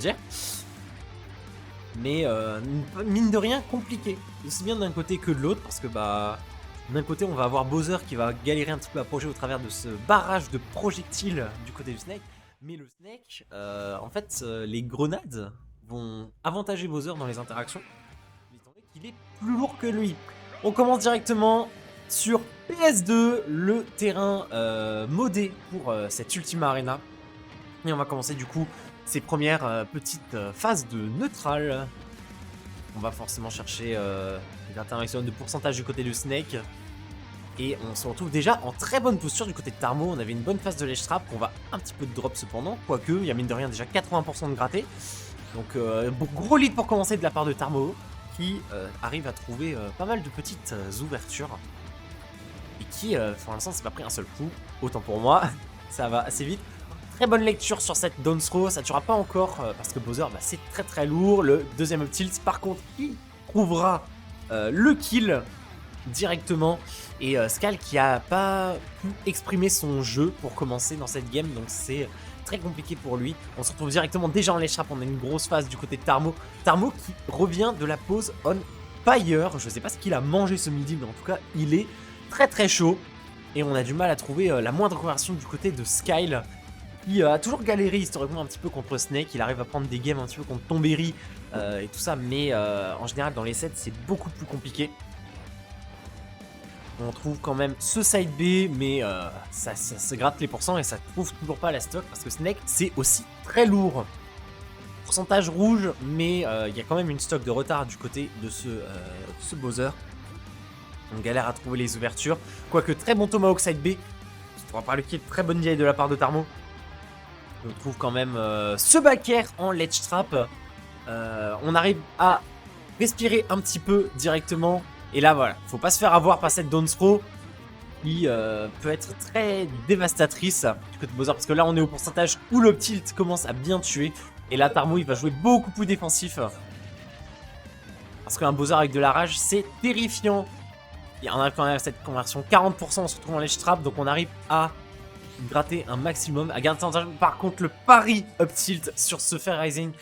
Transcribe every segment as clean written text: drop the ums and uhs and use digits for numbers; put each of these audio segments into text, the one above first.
dire. Mais mine de rien, compliqué. Aussi bien d'un côté que de l'autre, parce que bah... D'un côté, on va avoir Bowser qui va galérer un petit peu à projet au travers de ce barrage de projectiles du côté du Snake. Mais le Snake, en fait, les grenades vont avantager Bowser dans les interactions, étant donné qu'il est plus lourd que lui. On commence directement sur PS2, le terrain modé pour cette Ultima Arena. Et on va commencer du coup ces premières petites phases de neutral. On va forcément chercher des interactions de pourcentage du côté de Snake. Et on se retrouve déjà en très bonne posture du côté de Tarmo. On avait une bonne phase de ledge trap. On va un petit peu de drop cependant. Quoique, il y a mine de rien déjà 80% de gratté. Donc gros lead pour commencer de la part de Tarmo. Qui arrive à trouver pas mal de petites ouvertures. Et qui, pour l'instant, s'est pas pris un seul coup. Autant pour moi. Ça va assez vite. Très bonne lecture sur cette down throw. Ça ne tuera pas encore parce que Bowser, bah, c'est très très lourd. Le deuxième up tilt, par contre, il trouvera le kill directement. Et Skal qui a pas pu exprimer son jeu pour commencer dans cette game. Donc c'est très compliqué pour lui. On se retrouve directement déjà en ledge trap. On a une grosse phase du côté de Tarmo. Tarmo qui revient de la pause on fire. Je sais pas ce qu'il a mangé ce midi, mais en tout cas, il est très très chaud. Et on a du mal à trouver la moindre conversion du côté de Skyle. Il a toujours galéré historiquement un petit peu contre Snake. Il arrive à prendre des games un petit peu contre Tomberry et tout ça. Mais en général, dans les sets, c'est beaucoup plus compliqué. On trouve quand même ce side B, mais ça se gratte les pourcents et ça trouve toujours pas la stock parce que Snake, c'est aussi très lourd. Pourcentage rouge, mais il y a quand même une stock de retard du côté de ce Bowser. On galère à trouver les ouvertures. Quoique très bon Tomahawk side B. Qui trouvera pas le kill. Très bonne DI de la part de Tarmo. On trouve quand même ce back air en ledge trap. On arrive à respirer un petit peu directement. Et là voilà, faut pas se faire avoir par cette down throw qui peut être très dévastatrice du côté de Bowser. Parce que là on est au pourcentage où le tilt commence à bien tuer. Et là Tarmo il va jouer beaucoup plus défensif. Parce qu'un Bowser avec de la rage c'est terrifiant. Et on a quand même cette conversion 40%, on se retrouve en ledge trap. Donc on arrive à gratter un maximum, à garder avantage. Par contre, le pari up tilt sur ce Fair Rising,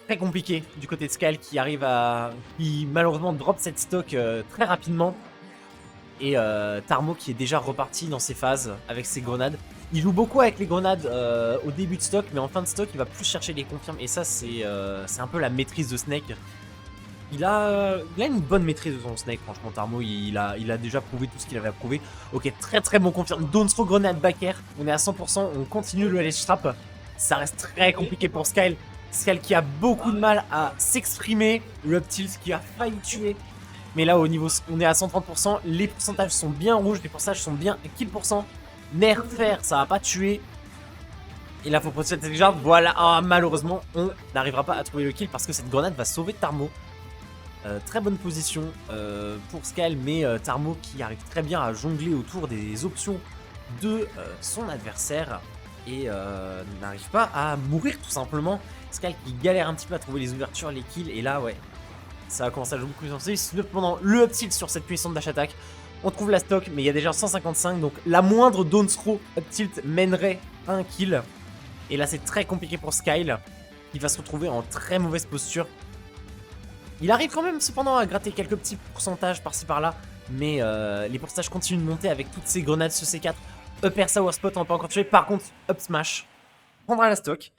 très compliqué du côté de Skal qui arrive à. Qui malheureusement drop cette stock très rapidement. Et Tarmo qui est déjà reparti dans ses phases avec ses grenades. Il joue beaucoup avec les grenades au début de stock, mais en fin de stock, il va plus chercher les confirmes. Et ça, c'est un peu la maîtrise de Snake. Il a une bonne maîtrise de son Snake, franchement. Tarmo, il a déjà prouvé tout ce qu'il avait à prouver. Ok, très très bon confirme. Down throw grenade back air. On est à 100%. On continue le ledge trap. Ça reste très compliqué pour Skyle. Skyle qui a beaucoup de mal à s'exprimer. Le up tilt qui a failli tuer. Mais là, au niveau, on est à 130%. Les pourcentages sont bien rouges. Les pourcentages sont bien kill %. Nerf fer, ça va pas tuer. Et là, faut protéger cette garde. Voilà. Ah, malheureusement, on n'arrivera pas à trouver le kill parce que cette grenade va sauver Tarmo. Très bonne position pour Skal, mais Tarmo qui arrive très bien à jongler autour des options de son adversaire et n'arrive pas à mourir tout simplement. Skal qui galère un petit peu à trouver les ouvertures, les kills, et là ouais, ça va commencer à jouer beaucoup plus en pendant le up tilt sur cette puissante dash attack. On trouve la stock, mais il y a déjà 155, donc la moindre down throw up tilt mènerait à un kill. Et là c'est très compliqué pour Skyle, il va se retrouver en très mauvaise posture. Il arrive quand même cependant à gratter quelques petits pourcentages par-ci par-là, mais les pourcentages continuent de monter avec toutes ces grenades ce C4. Up air sour spot, on n'a pas encore tué. Par contre, up smash prendra la stock.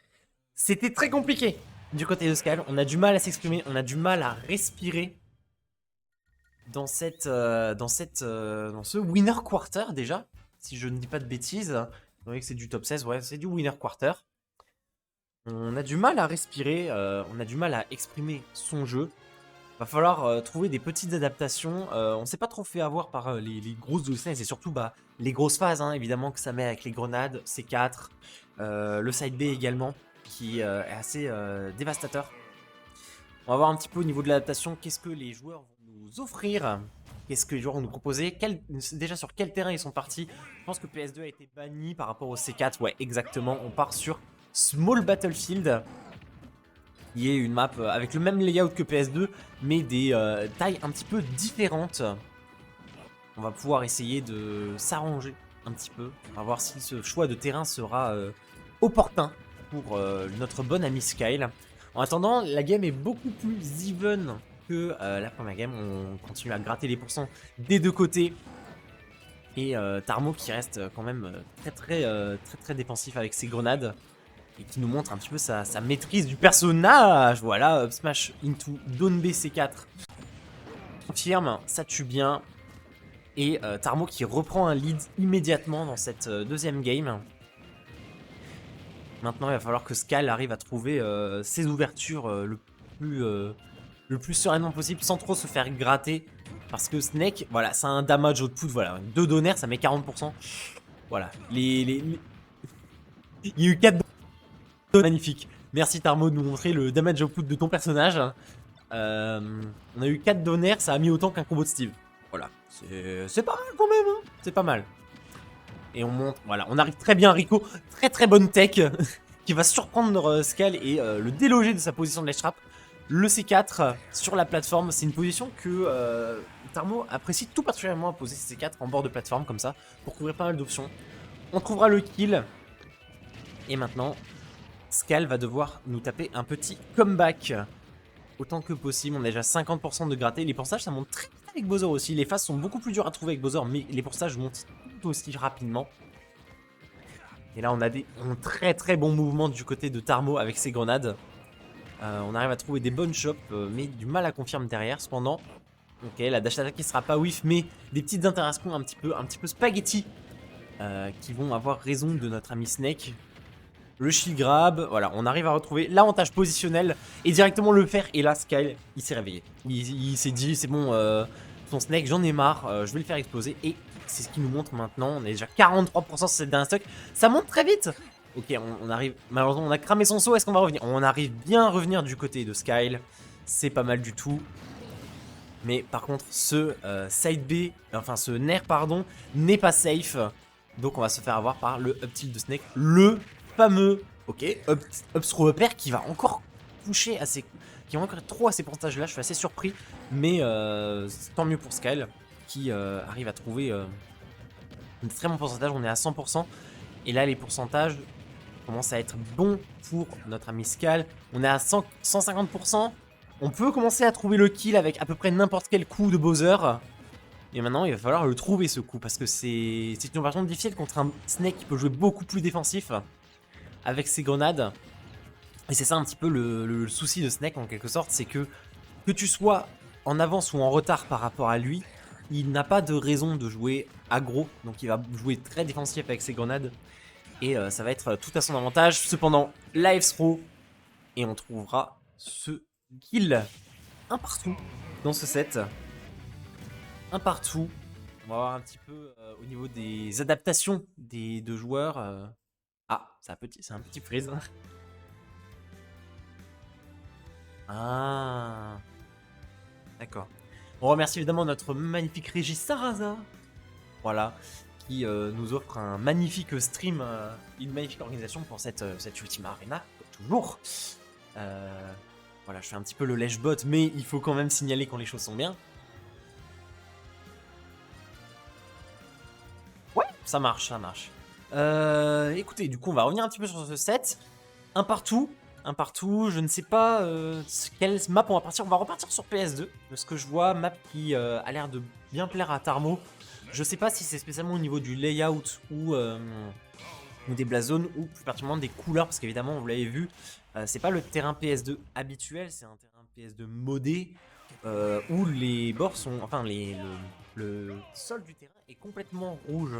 C'était très compliqué du côté de Skal. On a du mal à s'exprimer, on a du mal à respirer dans ce winner quarter déjà, si je ne dis pas de bêtises. Vous voyez que c'est du top 16, ouais, c'est du winner quarter. On a du mal à respirer, on a du mal à exprimer son jeu. Va falloir trouver des petites adaptations. On s'est pas trop fait avoir par les grosses de et surtout bah, les grosses phases hein, évidemment que ça met avec les grenades, C4, le side B également qui est assez dévastateur. On va voir un petit peu au niveau de l'adaptation qu'est-ce que les joueurs vont nous offrir, qu'est-ce que les joueurs vont nous proposer, déjà sur quel terrain ils sont partis. Je pense que PS2 a été banni par rapport au C4, ouais exactement, on part sur Small Battlefield. Qui est une map avec le même layout que PS2, mais des tailles un petit peu différentes. On va pouvoir essayer de s'arranger un petit peu. On va voir si ce choix de terrain sera opportun pour notre bon ami Skyle. En attendant, la game est beaucoup plus even que la première game. On continue à gratter les pourcents des deux côtés. Et Tarmo qui reste quand même très défensif avec ses grenades. Et qui nous montre un petit peu sa maîtrise du personnage. Voilà, up smash into Dawn BC4. Confirme, ça tue bien. Et Tarmo qui reprend un lead immédiatement dans cette deuxième game. Maintenant, il va falloir que Skal arrive à trouver ses ouvertures le plus sereinement possible sans trop se faire gratter. Parce que Snake, voilà, c'est un damage output, voilà, 2 donneurs, ça met 40%. Voilà, il y a eu 4 donneurs, magnifique. Merci Tarmo de nous montrer le damage output de ton personnage. On a eu 4 donneurs, ça a mis autant qu'un combo de Steve. Voilà, c'est pas mal quand même, hein, c'est pas mal. Et on monte, voilà, on arrive très bien à Rico, très bonne tech, qui va surprendre Skal et le déloger de sa position de ledge trap. Le C4 sur la plateforme, c'est une position que Tarmo apprécie tout particulièrement à poser ses C4 en bord de plateforme comme ça, pour couvrir pas mal d'options. On trouvera le kill. Et maintenant, Skal va devoir nous taper un petit comeback. Autant que possible, on a déjà 50% de gratté. Les pourcentages, ça monte très vite avec Bowser aussi. Les phases sont beaucoup plus dures à trouver avec Bowser, mais les pourcentages montent tout aussi rapidement. Et là, on a des très bons mouvements du côté de Tarmo avec ses grenades. On arrive à trouver des bonnes chops, mais du mal à confirmer derrière. Cependant, ok, la dash attack qui sera pas whiff, mais des petites interactions un petit peu spaghetti qui vont avoir raison de notre ami Snake. Le shield grab, voilà, on arrive à retrouver l'avantage positionnel et directement le faire. Et là, Skyle, il s'est réveillé. Il s'est dit, c'est bon, son Snake, j'en ai marre, je vais le faire exploser. Et c'est ce qu'il nous montre maintenant. On est déjà 43% sur cette dernière stock. Ça monte très vite. Ok, on arrive, malheureusement, on a cramé son saut. Est-ce qu'on va revenir? On arrive bien à revenir du côté de Skyle. C'est pas mal du tout. Mais par contre, ce side B, enfin ce Nair, pardon, n'est pas safe. Donc on va se faire avoir par le up tilt de Snake. Le fameux, ok, up throw upper qui va encore toucher à ses, qui va encore être trop à ces pourcentages là. Je suis assez surpris, mais tant mieux pour Skyle qui arrive à trouver un très bon pourcentage. On est à 100%, et là les pourcentages commencent à être bons pour notre ami Skal. On est à 150%. On peut commencer à trouver le kill avec à peu près n'importe quel coup de Bowser. Et maintenant, il va falloir le trouver ce coup, parce que c'est une opération difficile contre un Snake qui peut jouer beaucoup plus défensif avec ses grenades. Et c'est ça un petit peu le souci de Snake en quelque sorte, c'est que tu sois en avance ou en retard par rapport à lui, il n'a pas de raison de jouer aggro, donc il va jouer très défensif avec ses grenades. Et ça va être tout à son avantage. Cependant, live throw, et on trouvera ce kill un partout dans ce set. Un partout. On va voir un petit peu au niveau des adaptations des deux joueurs. Ah, c'est un petit freeze. Ah, d'accord. On remercie évidemment notre magnifique régie Sarasa. Voilà, qui nous offre un magnifique stream, une magnifique organisation pour cette Ultima Arena, comme toujours. Voilà, je fais un petit peu le lèche-bot, mais il faut quand même signaler quand les choses sont bien. Ouais, ça marche, ça marche. Écoutez, du coup, on va revenir un petit peu sur ce set. Un partout, je ne sais pas quelle map on va partir. On va repartir sur PS2, de ce que je vois, map qui a l'air de bien plaire à Tarmo. Je sais pas si c'est spécialement au niveau du layout ou des blazones, ou plus particulièrement des couleurs, parce qu'évidemment, vous l'avez vu, c'est pas le terrain PS2 habituel, c'est un terrain PS2 modé, où les bords sont... Enfin, le sol du terrain est complètement rouge.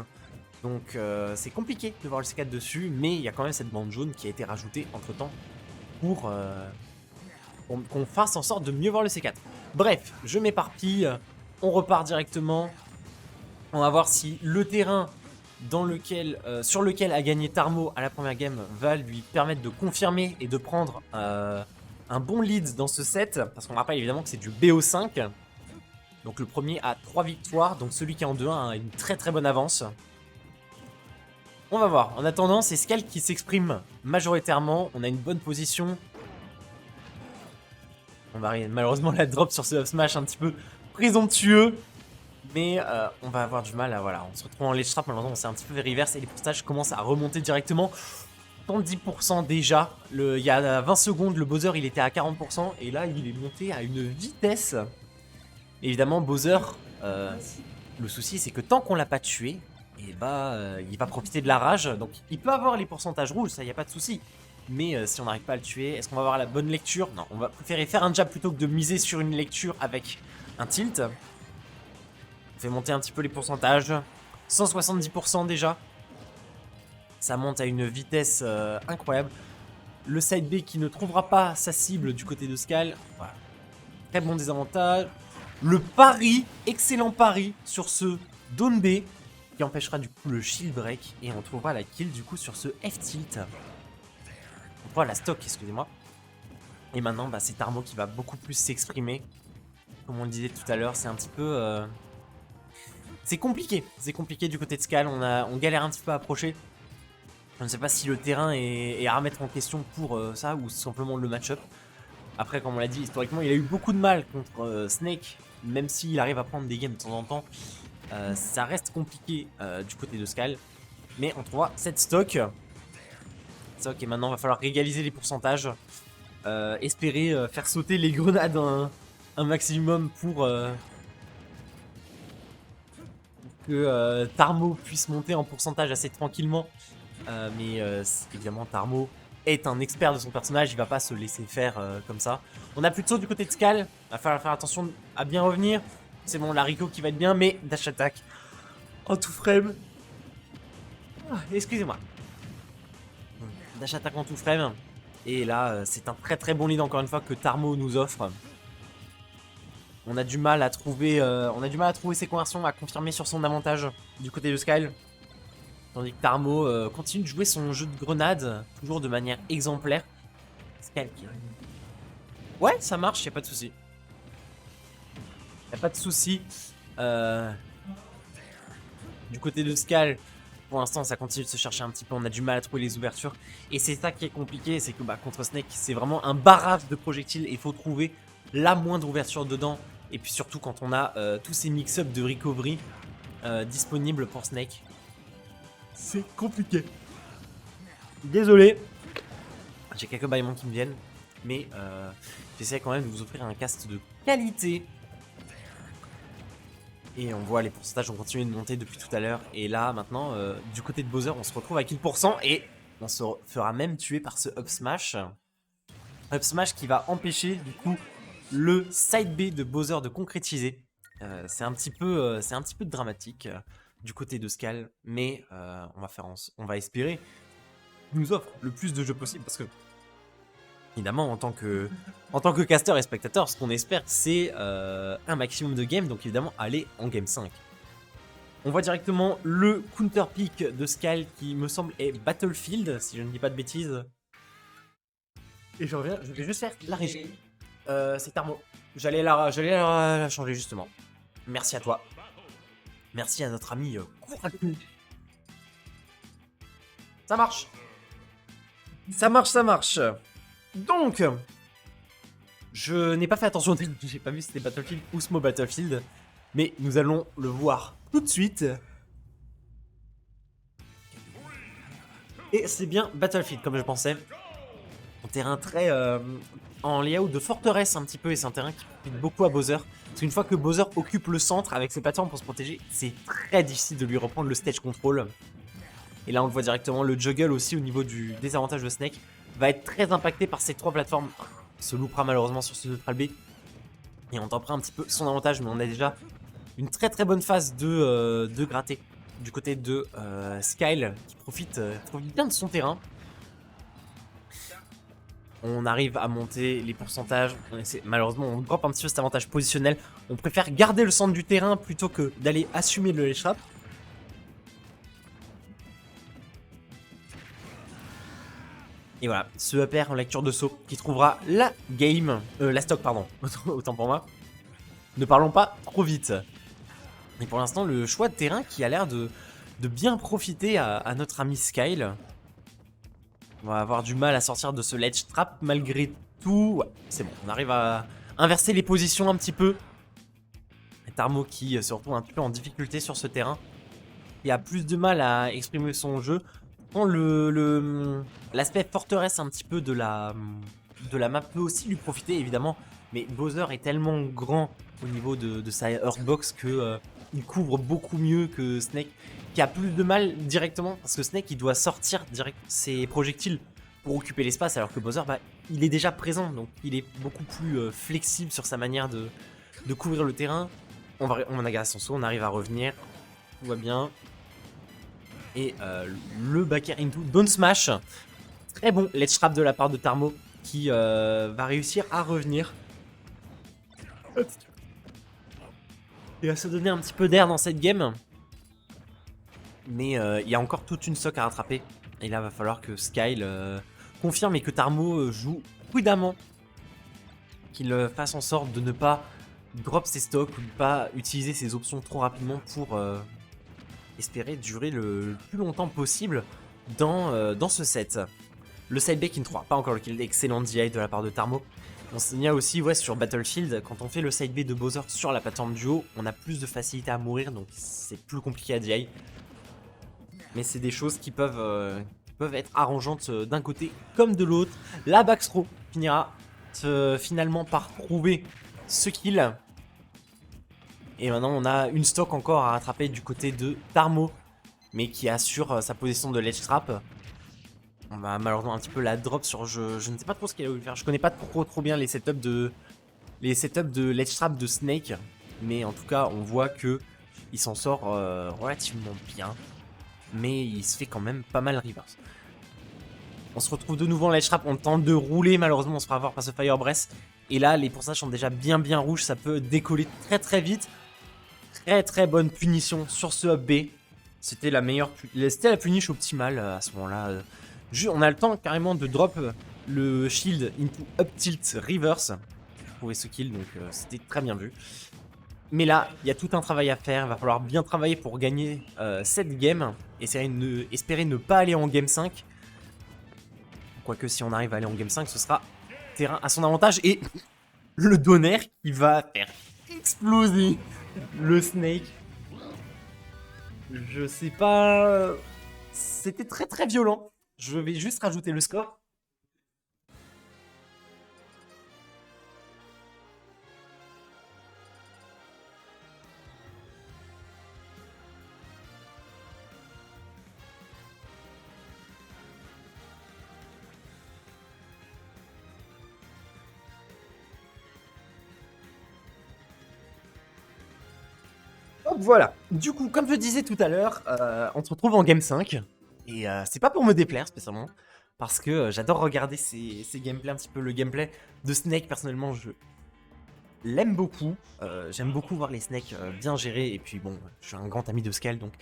Donc c'est compliqué de voir le C4 dessus, mais il y a quand même cette bande jaune qui a été rajoutée entre temps pour qu'on fasse en sorte de mieux voir le C4. Bref, je m'éparpille, on repart directement. On va voir si le terrain sur lequel a gagné Tarmo à la première game va lui permettre de confirmer et de prendre un bon lead dans ce set. Parce qu'on rappelle évidemment que c'est du BO5. Donc le premier a 3 victoires, donc celui qui est en 2-1 a une très bonne avance. On va voir. En attendant, c'est Skal qui s'exprime majoritairement. On a une bonne position. On va malheureusement la drop sur ce up smash un petit peu présomptueux. Mais on va avoir du mal à... Voilà, on se retrouve en ledge trap. Malheureusement, on s'est un petit peu fait reverse et les pourcentages commencent à remonter directement. 70% déjà. Il y a 20 secondes, le Bowser il était à 40% et là il est monté à une vitesse. Évidemment, Bowser, le souci c'est que tant qu'on l'a pas tué, et il va profiter de la rage. Donc il peut avoir les pourcentages rouges, ça y a pas de souci. Mais si on n'arrive pas à le tuer, est-ce qu'on va avoir la bonne lecture? Non, on va préférer faire un jab plutôt que de miser sur une lecture avec un tilt. On fait monter un petit peu les pourcentages. 170% déjà. Ça monte à une vitesse incroyable. Le side B qui ne trouvera pas sa cible du côté de Skal. Voilà. Très bon désavantage. Le pari, excellent pari sur ce Dawn B qui empêchera du coup le shield break. Et on trouvera la kill du coup sur ce F-tilt. On trouvera la stock, excusez-moi. Et maintenant, c'est Tarmo qui va beaucoup plus s'exprimer. Comme on le disait tout à l'heure, c'est un petit peu... C'est compliqué du côté de Skal. On galère un petit peu à approcher. Je ne sais pas si le terrain est à remettre en question pour ça ou simplement le match-up. Après, comme on l'a dit, historiquement, il a eu beaucoup de mal contre Snake. Même s'il arrive à prendre des games de temps en temps, ça reste compliqué du côté de Skal. Mais on trouvera cette stock. Et maintenant, il va falloir régaliser les pourcentages. Espérer faire sauter les grenades un maximum pour que Tarmo puisse monter en pourcentage assez tranquillement. Mais évidemment, Tarmo est un expert de son personnage, il va pas se laisser faire comme ça. On a plus de saut du côté de Skal, il va falloir faire attention à bien revenir. C'est bon, la Rico qui va être bien, mais dash attack en tout frame. Excusez-moi. Dash attack en tout frame. Et là, c'est un très très bon lead encore une fois que Tarmo nous offre. On a du mal à trouver, ses conversions, à confirmer sur son avantage du côté de Skal. Tandis que Tarmo continue de jouer son jeu de grenade, toujours de manière exemplaire. Skal qui... Ouais, ça marche, y'a pas de souci. Y'a pas de souci. Du côté de Skal, pour l'instant, ça continue de se chercher un petit peu. On a du mal à trouver les ouvertures. Et c'est ça qui est compliqué, c'est que contre Snake, c'est vraiment un barrage de projectiles. Et il faut trouver la moindre ouverture dedans. Et puis surtout quand on a tous ces mix-up de recovery disponibles pour Snake. C'est compliqué. Désolé. J'ai quelques bâillements qui me viennent. Mais j'essaie quand même de vous offrir un cast de qualité. Et on voit les pourcentages ont continué de monter depuis tout à l'heure. Et là, maintenant, du côté de Bowser, on se retrouve à 1%. Et on se fera même tuer par ce up smash. Up smash qui va empêcher, du coup, le side B de Bowser de concrétiser. C'est un petit peu dramatique du côté de Skal. Mais on va espérer qu'il nous offre le plus de jeux possible. Parce que, évidemment, en tant que caster et spectateur, ce qu'on espère, c'est un maximum de games. Donc évidemment, aller en game 5. On voit directement le counter pick de Skal qui me semble est Battlefield, si je ne dis pas de bêtises. Et je reviens, je vais juste faire la régie. C'est Tarmo. J'allais la changer justement. Merci à toi. Merci à notre ami Kouraku. Ça marche. Ça marche. Donc, je n'ai pas fait attention, j'ai pas vu si c'était Battlefield ou Smo Battlefield, mais nous allons le voir tout de suite. Et c'est bien Battlefield comme je pensais. Un terrain très en layout de forteresse un petit peu, et c'est un terrain qui profite beaucoup à Bowser. Parce qu'une fois que Bowser occupe le centre avec ses plateformes pour se protéger, c'est très difficile de lui reprendre le stage control. Et là on le voit directement, le juggle aussi au niveau du désavantage de Snake va être très impacté par ces trois plateformes. Il se loupera malheureusement sur ce neutral B. Et on tentera un petit peu son avantage, mais on a déjà une très très bonne phase de gratter du côté de Skyle qui profite bien de son terrain. On arrive à monter les pourcentages. Malheureusement, on drop un petit peu cet avantage positionnel. On préfère garder le centre du terrain plutôt que d'aller assumer le ledge trap. Et voilà, ce upper en lecture de saut qui trouvera la game, la stock pardon, autant pour moi. Ne parlons pas trop vite. Et pour l'instant, le choix de terrain qui a l'air de bien profiter à notre ami Skyle. On va avoir du mal à sortir de ce ledge trap malgré tout. Ouais, c'est bon, on arrive à inverser les positions un petit peu. Et Tarmo qui se retrouve un petit peu en difficulté sur ce terrain. Il a plus de mal à exprimer son jeu. Quand l'aspect forteresse un petit peu de la map peut aussi lui profiter évidemment, mais Bowser est tellement grand au niveau de sa Earthbox que il couvre beaucoup mieux que Snake, qui a plus de mal directement parce que Snake il doit sortir direct ses projectiles pour occuper l'espace, alors que Bowser bah, il est déjà présent, donc il est beaucoup plus flexible sur sa manière de couvrir le terrain. On a gardé son saut, on arrive à revenir, tout va bien. Et le back air into down smash. Très bon ledge trap de la part de Tarmo qui va réussir à revenir. Il va se donner un petit peu d'air dans cette game. Mais il y a encore toute une stock à rattraper. Et là, il va falloir que Skyle confirme et que Tarmo joue prudemment. Qu'il fasse en sorte de ne pas drop ses stocks ou de ne pas utiliser ses options trop rapidement pour espérer durer le plus longtemps possible dans ce set. Le side B qui ne trouvera pas encore le kill, excellent DI de la part de Tarmo. On signale aussi ouais, sur Battlefield, quand on fait le side B de Bowser sur la plateforme du haut, on a plus de facilité à mourir, donc c'est plus compliqué à DI. Mais c'est des choses qui peuvent être arrangeantes d'un côté comme de l'autre. La backthrow finira finalement par trouver ce kill. Et maintenant on a une stock encore à rattraper du côté de Tarmo, mais qui assure sa position de ledge trap. On va malheureusement un petit peu la drop sur je ne sais pas trop ce qu'il a voulu faire. Je connais pas trop bien les setups de ledge trap de Snake, mais en tout cas on voit que il s'en sort relativement bien, mais il se fait quand même pas mal reverse. On se retrouve de nouveau en ledge trap, on tente de rouler, malheureusement on se fera avoir par ce Fire Breath. Et là les pourcentages sont déjà bien rouges, ça peut décoller très vite. Très bonne punition sur ce up B. C'était la punish optimale à ce moment-là. On a le temps carrément de drop le shield into up tilt reverse pour trouver ce kill, donc c'était très bien vu. Mais là, il y a tout un travail à faire, il va falloir bien travailler pour gagner cette game. Espérer ne pas aller en game 5. Quoique si on arrive à aller en game 5, ce sera terrain à son avantage. Et le donner qui va faire exploser le Snake. Je sais pas... C'était très violent. Je vais juste rajouter le score. Hop, voilà. Du coup, comme je disais tout à l'heure, on se retrouve en game 5. Et c'est pas pour me déplaire spécialement, parce que j'adore regarder ces gameplays, un petit peu le gameplay de Snake. Personnellement, je l'aime beaucoup. J'aime beaucoup voir les Snakes bien gérés. Et puis bon, je suis un grand ami de Skyle, donc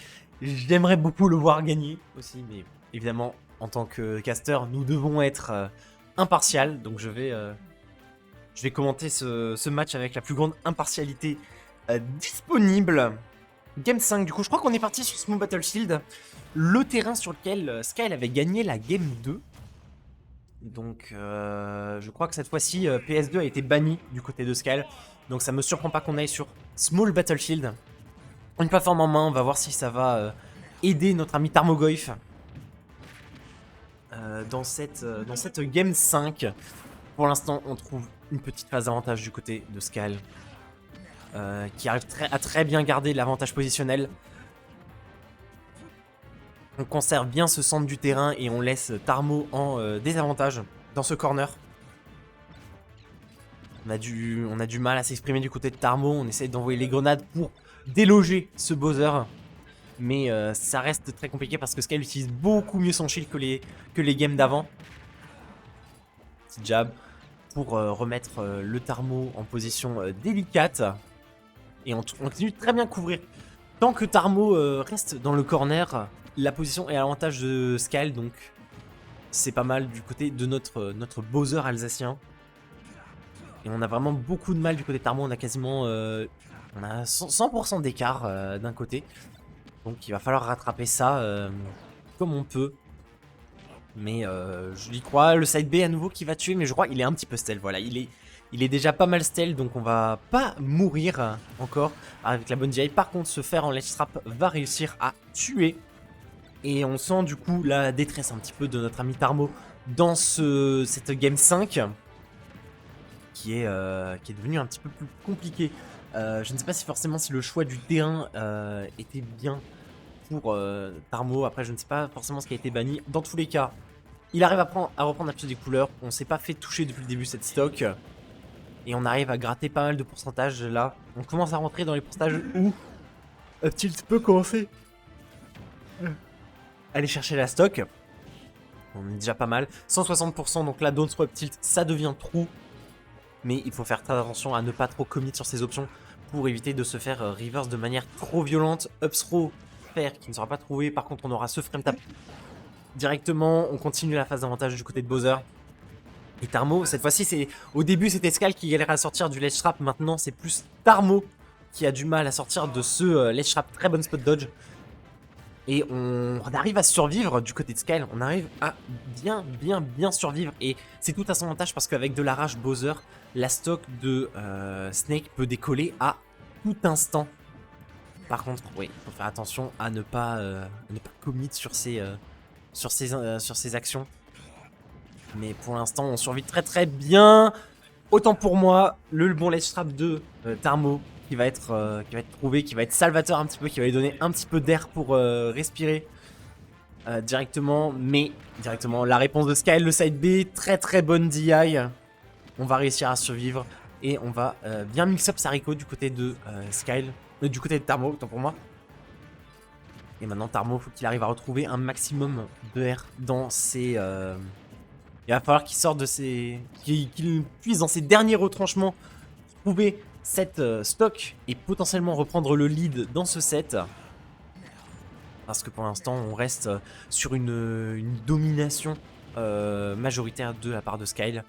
j'aimerais beaucoup le voir gagner aussi. Mais évidemment, en tant que caster, nous devons être impartial. Donc je vais commenter ce match avec la plus grande impartialité disponible. Game 5, du coup, je crois qu'on est parti sur Small Battlefield, le terrain sur lequel Skyle avait gagné la Game 2. Donc, je crois que cette fois-ci, PS2 a été banni du côté de Skyle. Donc, ça me surprend pas qu'on aille sur Small Battlefield. Une plateforme en main, on va voir si ça va aider notre ami Tarmogoyf dans cette Game 5. Pour l'instant, on trouve une petite phase d'avantage du côté de Skyle. Qui arrive à très bien garder l'avantage positionnel. On conserve bien ce centre du terrain et on laisse Tarmo en désavantage dans ce corner. On a du mal à s'exprimer du côté de Tarmo. On essaie d'envoyer les grenades pour déloger ce Bowser. Mais ça reste très compliqué parce que Skyle utilise beaucoup mieux son shield que les games d'avant. Petit jab pour remettre le Tarmo en position délicate. Et on continue de très bien couvrir. Tant que Tarmo reste dans le corner, la position est à l'avantage de Skyle, donc c'est pas mal du côté de notre Bowser alsacien. Et on a vraiment beaucoup de mal du côté de Tarmo, on a quasiment on a 100% d'écart d'un côté. Donc il va falloir rattraper ça comme on peut. Mais je y crois, le side B à nouveau qui va tuer, mais je crois qu'il est un petit peu stealth, voilà, il est déjà pas mal stealth, donc on va pas mourir encore avec la bonne DI. Par contre, se faire en ledge trap va réussir à tuer Et on sent du coup la détresse un petit peu de notre ami Tarmo dans cette game 5 qui est devenue un petit peu plus compliquée. Je ne sais pas si forcément si le choix du terrain était bien pour Tarmo. Après, je ne sais pas forcément ce qui a été banni. Dans tous les cas, il arrive à reprendre un peu des couleurs. On s'est pas fait toucher depuis le début cette stock. Et on arrive à gratter pas mal de pourcentages là. On commence à rentrer dans les pourcentages où Tilt peut commencer. Aller chercher la stock. On est déjà pas mal. 160%, donc là, Don't Throw Up Tilt, ça devient trou. Mais il faut faire très attention à ne pas trop commit sur ces options pour éviter de se faire reverse de manière trop violente. Up throw, faire qui ne sera pas trouvé. Par contre, on aura ce frame tap directement. On continue la phase d'avantage du côté de Bowser. Et Tarmo, cette fois-ci, c'est au début, c'était Skal qui galérait à sortir du ledge trap. Maintenant, c'est plus Tarmo qui a du mal à sortir de ce ledge trap. Très bonne spot dodge. Et on arrive à survivre du côté de Skyle. On arrive à bien survivre. Et c'est tout à son avantage parce qu'avec de la rage Bowser, la stock de Snake peut décoller à tout instant. Par contre, oui, il faut faire attention à ne pas commit sur ses actions. Mais pour l'instant, on survit très bien. Autant pour moi, le bon ledge trap de Tarmo qui va être trouvé, qui va être salvateur un petit peu, qui va lui donner un petit peu d'air pour respirer directement. Mais directement, la réponse de Skyle, le side B, très bonne DI. On va réussir à survivre et on va bien mix up Sariko du côté de Skyle, du côté de Tarmo, autant pour moi. Et maintenant, Tarmo, faut qu'il arrive à retrouver un maximum de R dans ses... il va falloir qu'il sorte de ses... qu'il puisse dans ses derniers retranchements trouver cette stock et potentiellement reprendre le lead dans ce set. Parce que pour l'instant, on reste sur une domination majoritaire de la part de Skyle.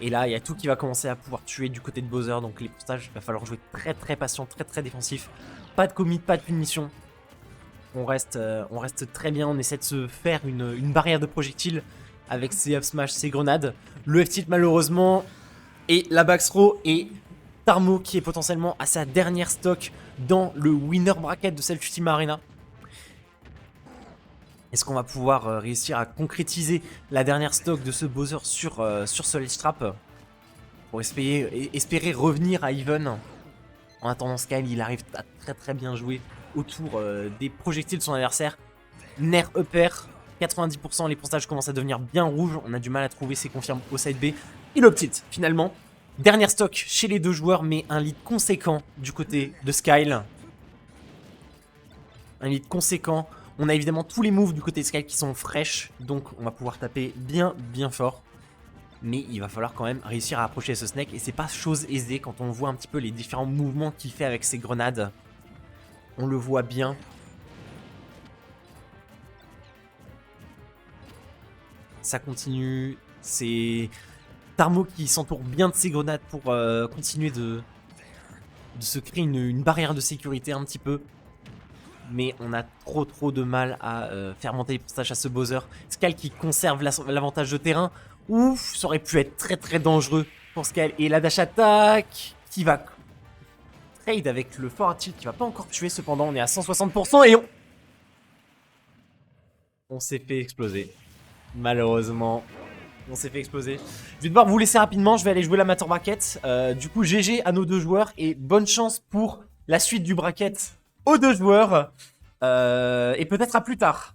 Et là, il y a tout qui va commencer à pouvoir tuer du côté de Bowser. Donc les pourcentages, il va falloir jouer très patient, très défensif. Pas de commit, pas de punition. On reste très bien, on essaie de se faire une barrière de projectiles avec ses up smash, ses grenades. Le F-tilt malheureusement, et la back throw, et Tarmo qui est potentiellement à sa dernière stock dans le winner bracket de Self Ultima Arena. Est-ce qu'on va pouvoir réussir à concrétiser la dernière stock de ce Bowser sur ce ledge trap pour espérer revenir à even? En attendant, Skyle, il arrive à très bien jouer autour des projectiles de son adversaire. Nair upper, 90%, les pourcentages commencent à devenir bien rouges. On a du mal à trouver ses confirmes au side B. Il optit finalement. Dernière stock chez les deux joueurs, mais un lead conséquent du côté de Skyle. Un lead conséquent. On a évidemment tous les moves du côté de Skyle qui sont fraîches, donc on va pouvoir taper bien fort. Mais il va falloir quand même réussir à approcher ce Snake, et c'est pas chose aisée quand on voit un petit peu les différents mouvements qu'il fait avec ses grenades. On le voit bien. Ça continue, c'est Tarmo qui s'entoure bien de ses grenades pour continuer de se créer une barrière de sécurité un petit peu. Mais on a trop de mal à faire monter les pourcentages à ce Bowser. Skyle qui conserve l'avantage de terrain. Ouf, ça aurait pu être très dangereux pour Skyle. Et la dash attack qui va trade avec le forward tilt qui va pas encore tuer. Cependant, on est à 160% et on s'est fait exploser. Malheureusement, on s'est fait exploser. Je vais devoir vous laisser rapidement. Je vais aller jouer l'amateur bracket. Du coup, GG à nos deux joueurs et bonne chance pour la suite du bracket aux deux joueurs. Et peut-être à plus tard.